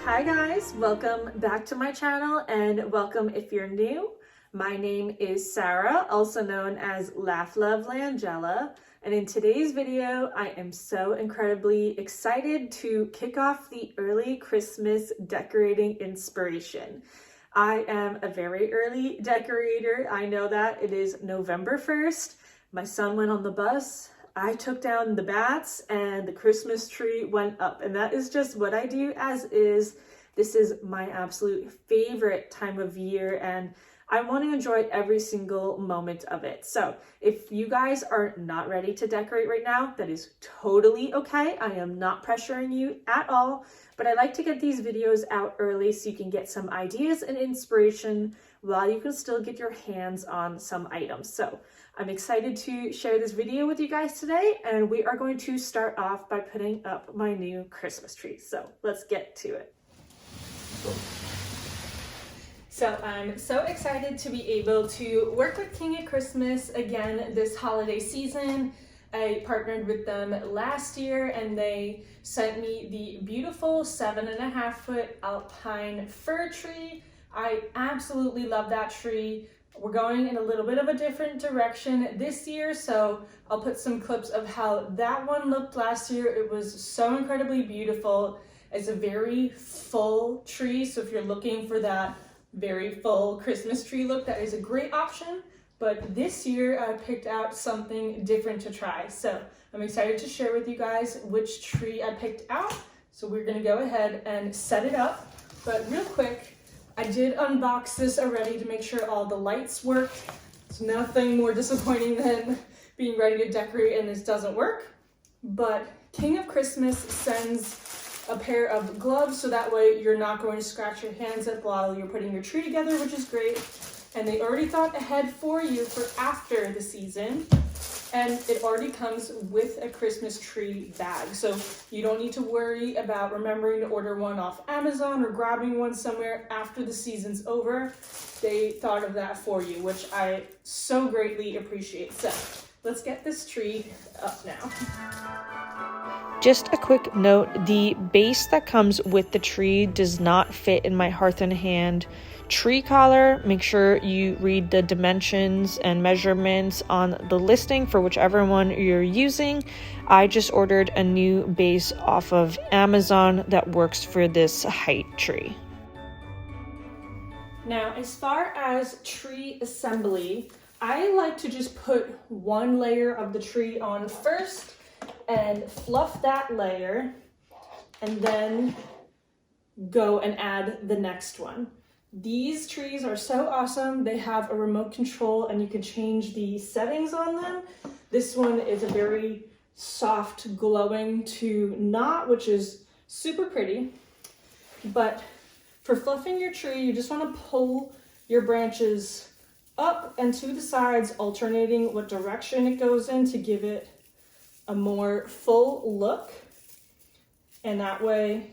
Hi guys, welcome back to my channel and welcome if you're new. My name is Sarah, also known as Laugh Love Langella, and in today's video I am so incredibly excited to kick off the early Christmas decorating inspiration. I am a very early decorator. I know that it is November 1st. My son went on the bus. I took down the bats and the Christmas tree went up, and that is just what I do as is. This is my absolute favorite time of year and I want to enjoy every single moment of it. So if you guys are not ready to decorate right now, that is totally okay. I am not pressuring you at all, but I like to get these videos out early so you can get some ideas and inspiration while you can still get your hands on some items. So I'm excited to share this video with you guys today, and we are going to start off by putting up my new Christmas tree. So let's get to it. So I'm so excited to be able to work with King at Christmas again this holiday season. I partnered with them last year and they sent me the beautiful 7.5-foot alpine fir tree. I absolutely love that tree. We're going in a little bit of a different direction this year, so I'll put some clips of how that one looked last year. It was so incredibly beautiful. It's a very full tree, so if you're looking for that very full Christmas tree look, that is a great option. But this year I picked out something different to try, so I'm excited to share with you guys which tree I picked out. So we're gonna go ahead and set it up, but real quick, I did unbox this already to make sure all the lights work. It's nothing more disappointing than being ready to decorate and this doesn't work. But King of Christmas sends a pair of gloves so that way you're not going to scratch your hands up while you're putting your tree together, which is great. And they already thought ahead for you for after the season. And it already comes with a Christmas tree bag. So you don't need to worry about remembering to order one off Amazon or grabbing one somewhere after the season's over. They thought of that for you, which I so greatly appreciate. So let's get this tree up now. Just a quick note, the base that comes with the tree does not fit in my Hearth and Hand tree collar. Make sure you read the dimensions and measurements on the listing for whichever one you're using. I just ordered a new base off of Amazon that works for this height tree. Now, as far as tree assembly, I like to just put one layer of the tree on first and fluff that layer and then go and add the next one. These trees are so awesome. They have a remote control and you can change the settings on them. This one is a very soft glowing to knot, which is super pretty. But for fluffing your tree, you just want to pull your branches up and to the sides, alternating what direction it goes in to give it a more full look. And that way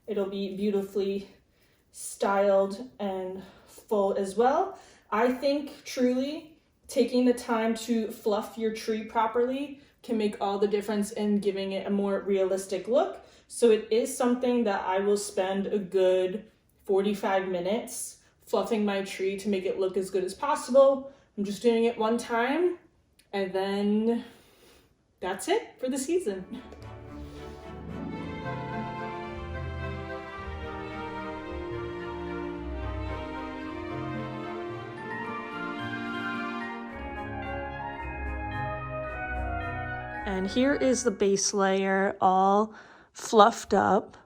it'll be beautifully styled and full as well. I think truly taking the time to fluff your tree properly can make all the difference in giving it a more realistic look. So it is something that I will spend a good 45 minutes fluffing my tree to make it look as good as possible. I'm just doing it one time and then that's it for the season. And here is the base layer all fluffed up.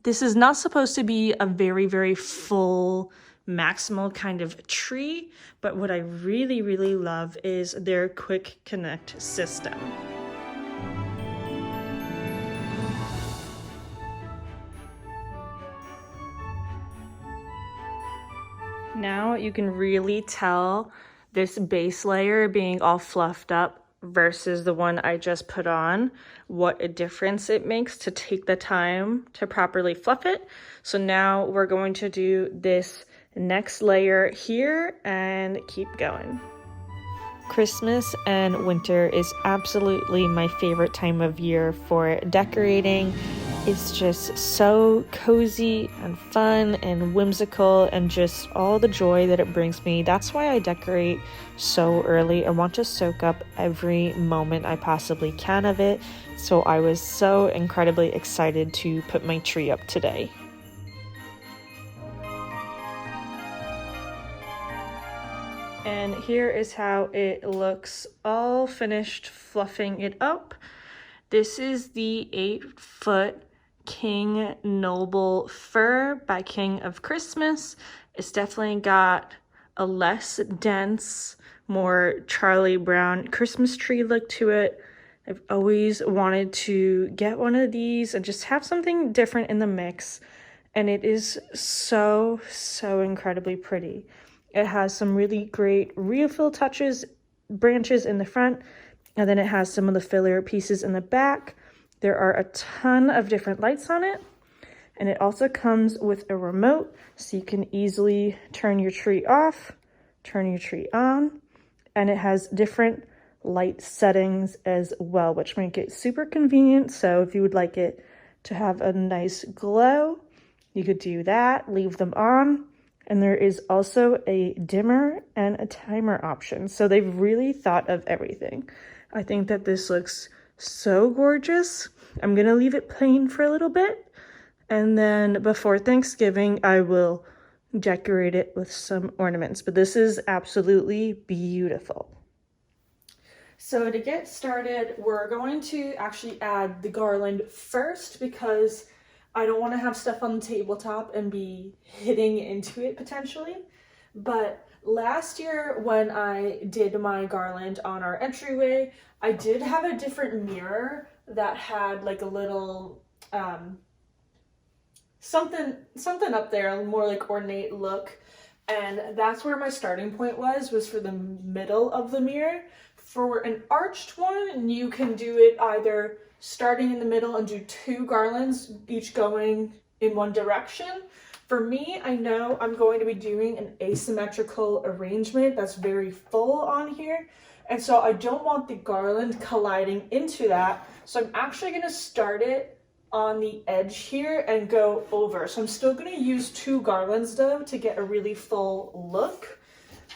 This is not supposed to be a very, very full maximal kind of tree, but what I really, really love is their quick connect system. Now you can really tell this base layer being all fluffed up versus the one I just put on, what a difference it makes to take the time to properly fluff it. So now we're going to do this next layer here and keep going. Christmas and winter is absolutely my favorite time of year for decorating. It's just so cozy and fun and whimsical and just all the joy that it brings me. That's why I decorate so early. I want to soak up every moment I possibly can of it. So I was so incredibly excited to put my tree up today. And here is how it looks, all finished fluffing it up. This is the 8-foot King Noble Fir by King of Christmas. It's definitely got a less dense, more Charlie Brown Christmas tree look to it. I've always wanted to get one of these and just have something different in the mix. And it is so, so incredibly pretty. It has some really great refill touches, branches in the front, and then it has some of the filler pieces in the back. There are a ton of different lights on it, and it also comes with a remote, so you can easily turn your tree off, turn your tree on, and it has different light settings as well, which make it super convenient. So if you would like it to have a nice glow, you could do that, leave them on. And there is also a dimmer and a timer option. So they've really thought of everything. I think that this looks so gorgeous. I'm gonna leave it plain for a little bit, and then before Thanksgiving I will decorate it with some ornaments, but this is absolutely beautiful. So to get started, we're going to actually add the garland first because I don't want to have stuff on the tabletop and be hitting into it potentially. But last year when I did my garland on our entryway, I did have a different mirror that had like a little something up there, a more like ornate look. And that's where my starting point was for the middle of the mirror. For an arched one, you can do it either starting in the middle and do 2 garlands, each going in one direction. For me, I know I'm going to be doing an asymmetrical arrangement that's very full on here. And so I don't want the garland colliding into that. So I'm actually going to start it on the edge here and go over. So I'm still going to use 2 garlands though to get a really full look.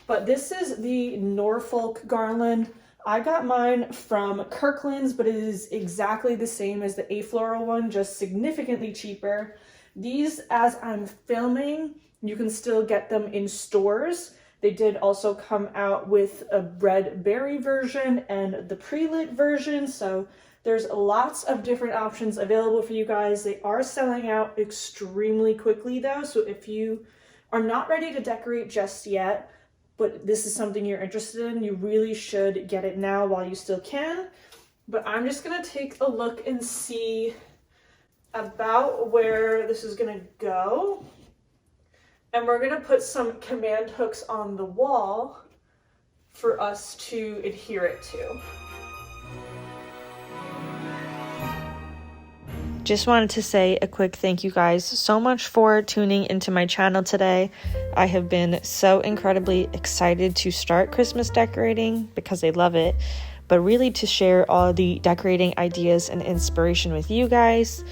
But this is the Norfolk garland. I got mine from Kirkland's, but it is exactly the same as the afloral one, just significantly cheaper. These, as I'm filming, you can still get them in stores. They did also come out with a red berry version and the pre-lit version, so there's lots of different options available for you guys. They are selling out extremely quickly though, so if you are not ready to decorate just yet, but this is something you're interested in, you really should get it now while you still can. But I'm just gonna take a look and see about where this is gonna go. And we're gonna put some command hooks on the wall for us to adhere it to. Just wanted to say a quick thank you guys so much for tuning into my channel today. I have been so incredibly excited to start Christmas decorating because I love it, but really to share all the decorating ideas and inspiration with you guys.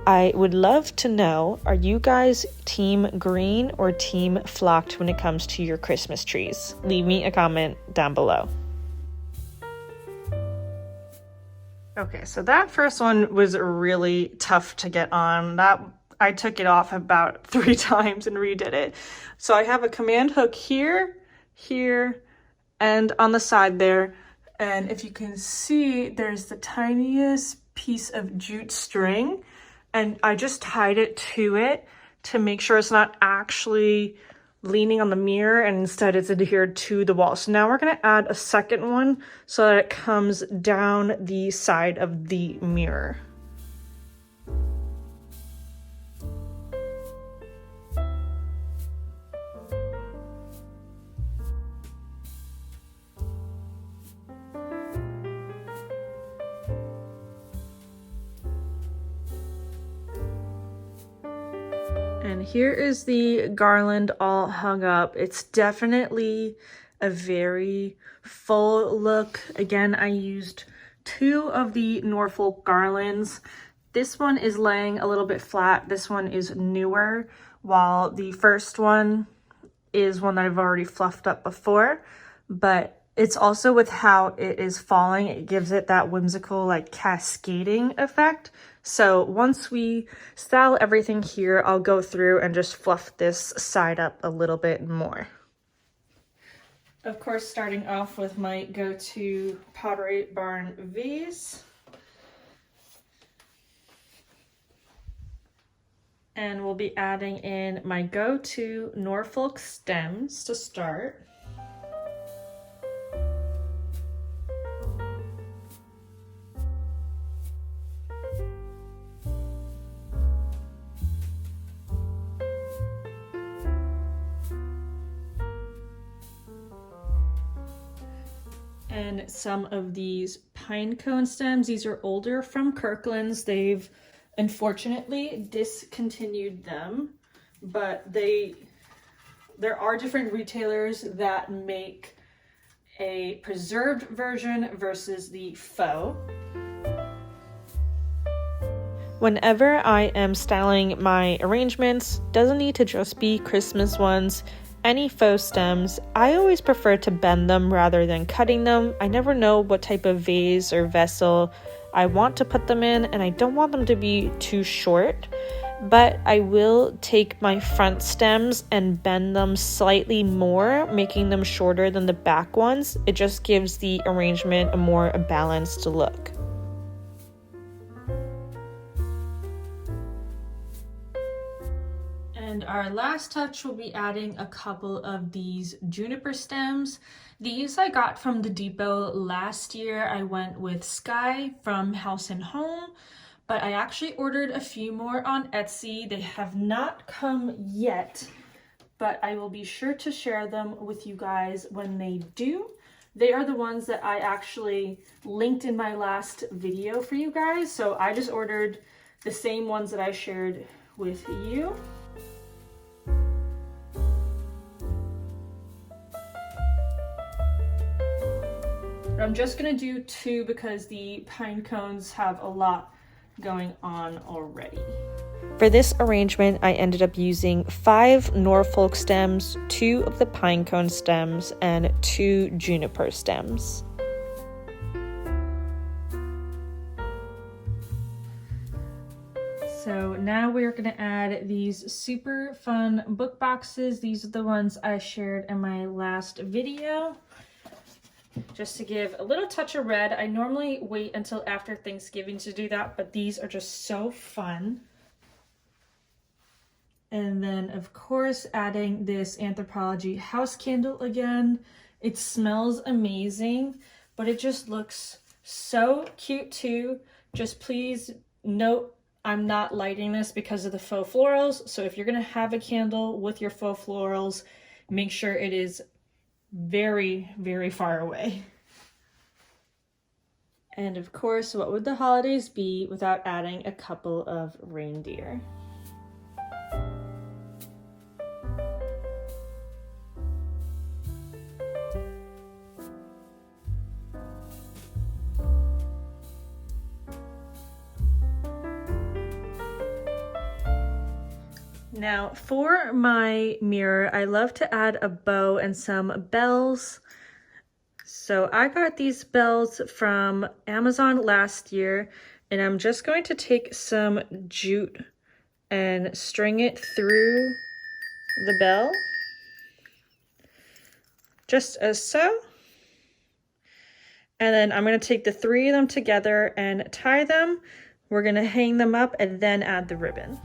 I would love to know, are you guys team green or team flocked when it comes to your Christmas trees? Leave me a comment down below. Okay, so that first one was really tough to get on. That I took it off about 3 times and redid it. So I have a command hook here, here, and on the side there. And if you can see, there's the tiniest piece of jute string. And I just tied it to it to make sure it's not actually leaning on the mirror and instead it's adhered to the wall. So now we're going to add a second one so that it comes down the side of the mirror. And here is the garland all hung up. It's definitely a very full look. Again, I used 2 of the Norfolk garlands This one is laying a little bit flat. This one is newer, while the first one is one that I've already fluffed up before, but it's also with how it is falling, it gives it that whimsical like cascading effect. So once we style everything here, I'll go through and just fluff this side up a little bit more. Of course, starting off with my go-to Pottery Barn vase. And we'll be adding in my go-to Norfolk stems to start. And some of these Pinecone stems, these are older from Kirkland's. They've unfortunately discontinued them, but there are different retailers that make a preserved version versus the faux. Whenever I am styling my arrangements, doesn't need to just be Christmas ones, any faux stems, I always prefer to bend them rather than cutting them. I never know what type of vase or vessel I want to put them in, and I don't want them to be too short, but I will take my front stems and bend them slightly more, making them shorter than the back ones. It just gives the arrangement a more balanced look. And our last touch will be adding a couple of these Juniper stems. These I got from the depot last year. I went with Sky from Holm, but I actually ordered a few more on Etsy. They have not come yet, but I will be sure to share them with you guys when they do. They are the ones that I actually linked in my last video for you guys. So I just ordered the same ones that I shared with you. I'm just gonna do 2 because the pine cones have a lot going on already. For this arrangement, I ended up using 5 Norfolk stems, 2 of the pinecone stems, and 2 juniper stems. So now we're going to add these super fun book boxes. These are the ones I shared in my last video. Just to give a little touch of red. I normally wait until after Thanksgiving to do that, but these are just so fun. And then, of course, adding this Anthropologie house candle again. It smells amazing, but it just looks so cute too. Just please note, I'm not lighting this because of the faux florals. So if you're going to have a candle with your faux florals, make sure it is very, very far away. And of course, what would the holidays be without adding a couple of reindeer? Now for my mirror, I love to add a bow and some bells. So I got these bells from Amazon last year, and I'm just going to take some jute and string it through the bell, just as so. And then I'm going to take the 3 of them together and tie them. We're going to hang them up and then add the ribbon.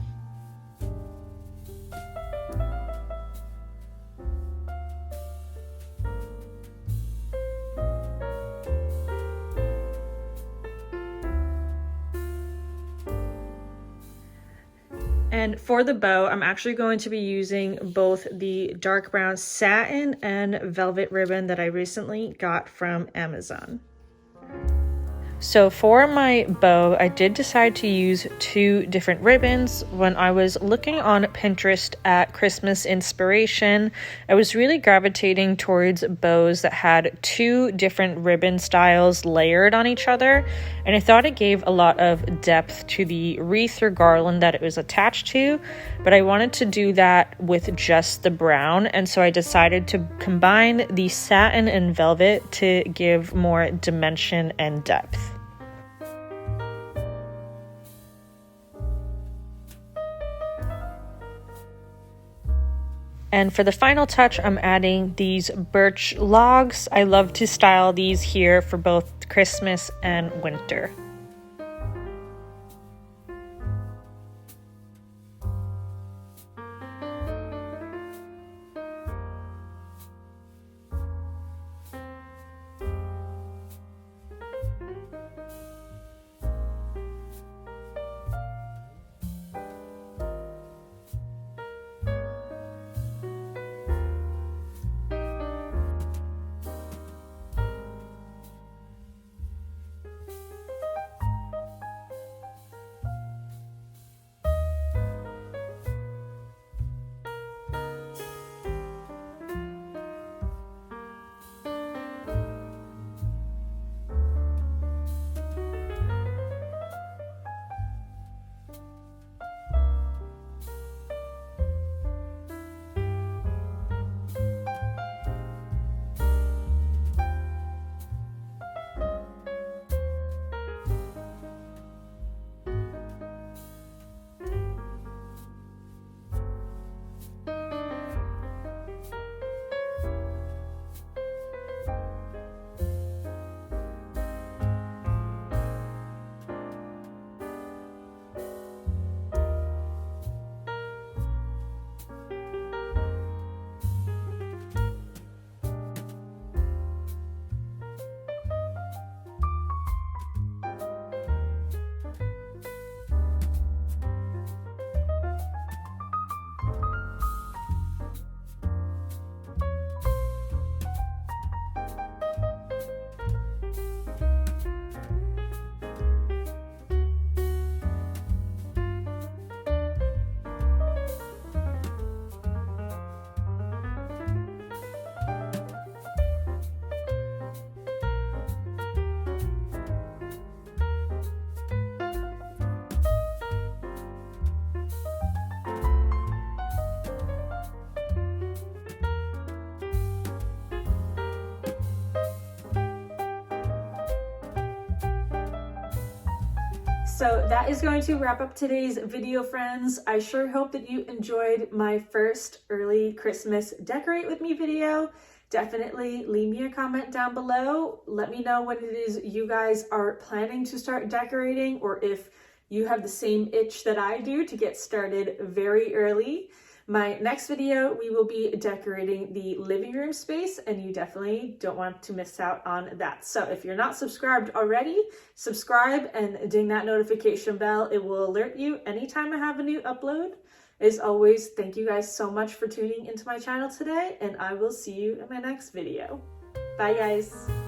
And for the bow, I'm actually going to be using both the dark brown satin and velvet ribbon that I recently got from Amazon. So for my bow, I did decide to use 2 different ribbons. When I was looking on Pinterest at Christmas inspiration, I was really gravitating towards bows that had 2 different ribbon styles layered on each other, and I thought it gave a lot of depth to the wreath or garland that it was attached to, but I wanted to do that with just the brown, and so I decided to combine the satin and velvet to give more dimension and depth. And for the final touch, I'm adding these birch logs. I love to style these here for both Christmas and winter. So that is going to wrap up today's video, friends. I sure hope that you enjoyed my first early Christmas decorate with me video. Definitely leave me a comment down below. Let me know when it is you guys are planning to start decorating, or if you have the same itch that I do to get started very early. My next video, we will be decorating the living room space, and you definitely don't want to miss out on that. So if you're not subscribed already, subscribe and ding that notification bell. It will alert you anytime I have a new upload. As always, thank you guys so much for tuning into my channel today, and I will see you in my next video. Bye, guys.